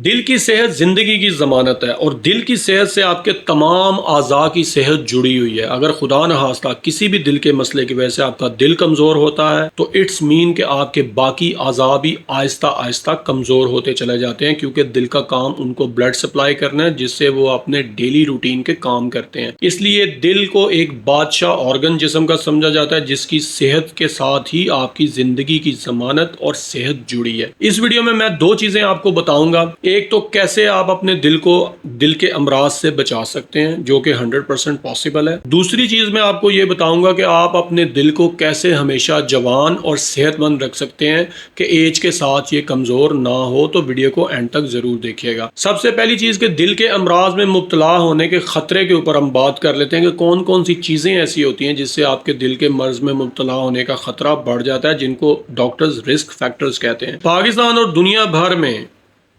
दिल की सेहत जिंदगी की ज़मानत है और दिल की सेहत से आपके तमाम आज़ा की सेहत जुड़ी हुई है। अगर खुदा न खास्ता किसी भी दिल के मसले की वजह से आपका दिल कमज़ोर होता है तो इट्स मीन कि आपके बाकी आज़ा भी आहिस्ता आहिस्ता कमज़ोर होते चले जाते हैं, क्योंकि दिल का काम उनको ब्लड सप्लाई करना है जिससे वो अपने डेली रूटीन के काम करते हैं। इसलिए दिल को एक बादशाह ऑर्गन जिस्म का समझा जाता है जिसकी सेहत के साथ ही आपकी ज़िंदगी की ज़मानत और सेहत जुड़ी है। इस वीडियो में मैं दो चीज़ें आपको बताऊंगा। एक तो कैसे आप अपने दिल को दिल के अमराज से बचा सकते हैं, जो कि 100% पॉसिबल है। दूसरी चीज मैं आपको ये बताऊंगा कि आप अपने दिल को कैसे हमेशा जवान और सेहतमंद रख सकते हैं कि एज के साथ ये कमजोर ना हो। तो वीडियो को एंड तक जरूर देखिएगा। सबसे पहली चीज कि दिल के अमराज में मुब्तला होने के खतरे के ऊपर हम बात कर लेते हैं कि कौन कौन सी चीजें ऐसी होती हैं जिससे आपके दिल के मर्ज में मुब्तला होने का खतरा बढ़ जाता है, जिनको डॉक्टर्स रिस्क फैक्टर्स कहते हैं। पाकिस्तान और दुनिया भर में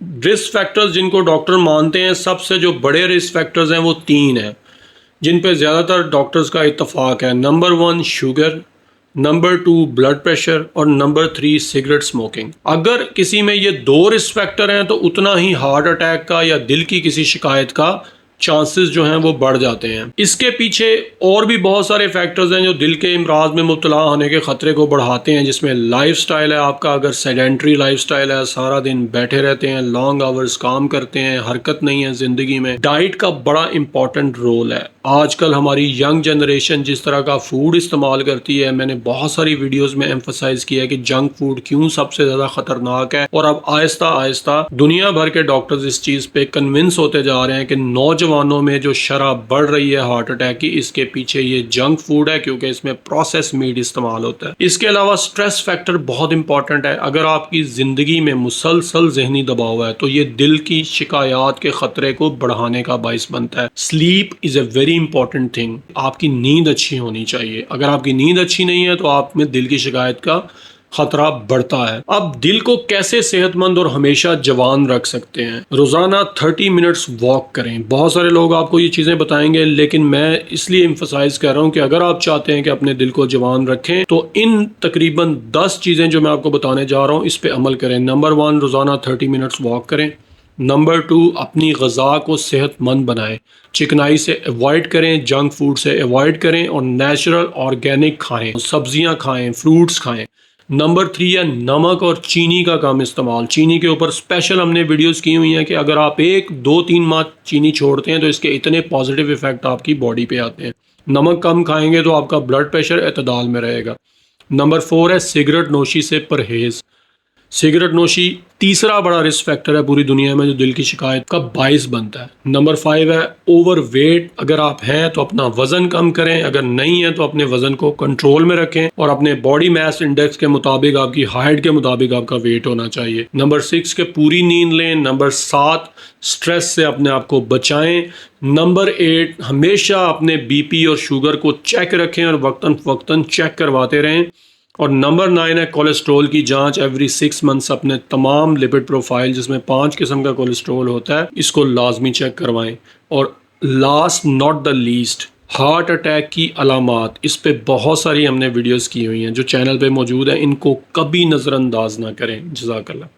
रिस्क फैक्टर्स जिनको डॉक्टर मानते हैं, सबसे जो बड़े रिस्क फैक्टर्स हैं वो तीन हैं जिन पे ज़्यादातर डॉक्टर्स का इत्तफाक है। Number 1 sugar, number 2 blood pressure और नंबर 3 सिगरेट स्मोकिंग। अगर किसी में ये दो रिस्क फैक्टर हैं तो उतना ही हार्ट अटैक का या दिल की किसी शिकायत का चांसेस जो हैं वो बढ़ जाते हैं। इसके पीछे और भी बहुत सारे फैक्टर्स हैं जो दिल के इमराज में मुब्तला होने के खतरे को बढ़ाते हैं, जिसमें लाइफस्टाइल है आपका। अगर सेडेंट्री लाइफस्टाइल है, सारा दिन बैठे रहते हैं, लॉन्ग आवर्स काम करते हैं, हरकत नहीं है जिंदगी में। डाइट का बड़ा इंपॉर्टेंट रोल है। आजकल हमारी यंग जनरेशन जिस तरह का फूड इस्तेमाल करती है, मैंने बहुत सारी वीडियोस में एम्फसाइज किया है कि जंक फूड क्यों सबसे ज्यादा खतरनाक है। और अब आहिस्ता आहिस्ता दुनिया भर के डॉक्टर्स इस चीज पे कन्विंस होते जा रहे हैं कि नौजवानों में जो शरह बढ़ रही है हार्ट अटैक की, इसके पीछे ये जंक फूड है, क्योंकि इसमें प्रोसेस मीट इस्तेमाल होता है। इसके अलावा स्ट्रेस फैक्टर बहुत इंपॉर्टेंट है। अगर आपकी जिंदगी में मुसलसल जहनी दबाव है तो ये दिल की शिकायत के खतरे को बढ़ाने का बाइस बनता है। Sleep is a very important thing. आपकी नींद अच्छी होनी चाहिए। अगर आपकी नींद अच्छी नहीं है तो आप में दिल की शिकायत का खतरा बढ़ता है। अब दिल को कैसे सेहतमंद और हमेशा जवान रख सकते हैं? रोजाना 30 मिनट्स वॉक करें। बहुत सारे लोग आपको ये चीजें बताएंगे, लेकिन मैं इसलिए एम्फसाइज कर रहा हूं कि अगर आप चाहते हैं कि अपने दिल को जवान रखें तो इन तकरीबन 10 चीजें जो मैं आपको बताने जा रहा हूं इस पे अमल करें। नंबर 1, रोजाना 30 मिनट्स वॉक करें। नंबर 2, अपनी ग़िज़ा को सेहतमंद बनाएं। चिकनाई से अवॉइड करें, जंक फूड से अवॉइड करें और नेचुरल ऑर्गेनिक खाएं, सब्जियां खाएं, फ्रूट्स खाएं। नंबर 3 है नमक और चीनी का कम इस्तेमाल। चीनी के ऊपर स्पेशल हमने वीडियोस की हुई हैं कि अगर आप 1, 2, 3 माह चीनी छोड़ते हैं तो इसके इतने पॉजिटिव इफेक्ट आपकी बॉडी पे आते हैं। नमक कम खाएंगे तो आपका ब्लड प्रेशर एतदाल में रहेगा। नंबर 4 है सिगरेट नोशी से परहेज़। सिगरेट नोशी तीसरा बड़ा रिस्क फैक्टर है पूरी दुनिया में जो दिल की शिकायत का बाइस बनता है। नंबर 5 है ओवर वेट। अगर आप हैं तो अपना वजन कम करें, अगर नहीं है तो अपने वजन को कंट्रोल में रखें और अपने बॉडी मास इंडेक्स के मुताबिक, आपकी हाइट के मुताबिक आपका वेट होना चाहिए। नंबर 6 के पूरी नींद लें। नंबर 7 स्ट्रेस से अपने आप को बचाएं। नंबर 8 हमेशा अपने बीपी और शुगर को चेक रखें और वक्तन फवक्तन चेक करवाते रहें। और नंबर 9 है कोलेस्ट्रॉल की जांच। एवरी 6 मंथ्स अपने तमाम लिपिड प्रोफाइल, जिसमें 5 किस्म का कोलेस्ट्रॉल होता है, इसको लाजमी चेक करवाएं। और last not the least, heart attack की अलामात। इस पे बहुत सारी हमने वीडियोस की हुई हैं जो चैनल पे मौजूद हैं, इनको कभी नज़रअंदाज ना करें। जज़ाकल्लाह।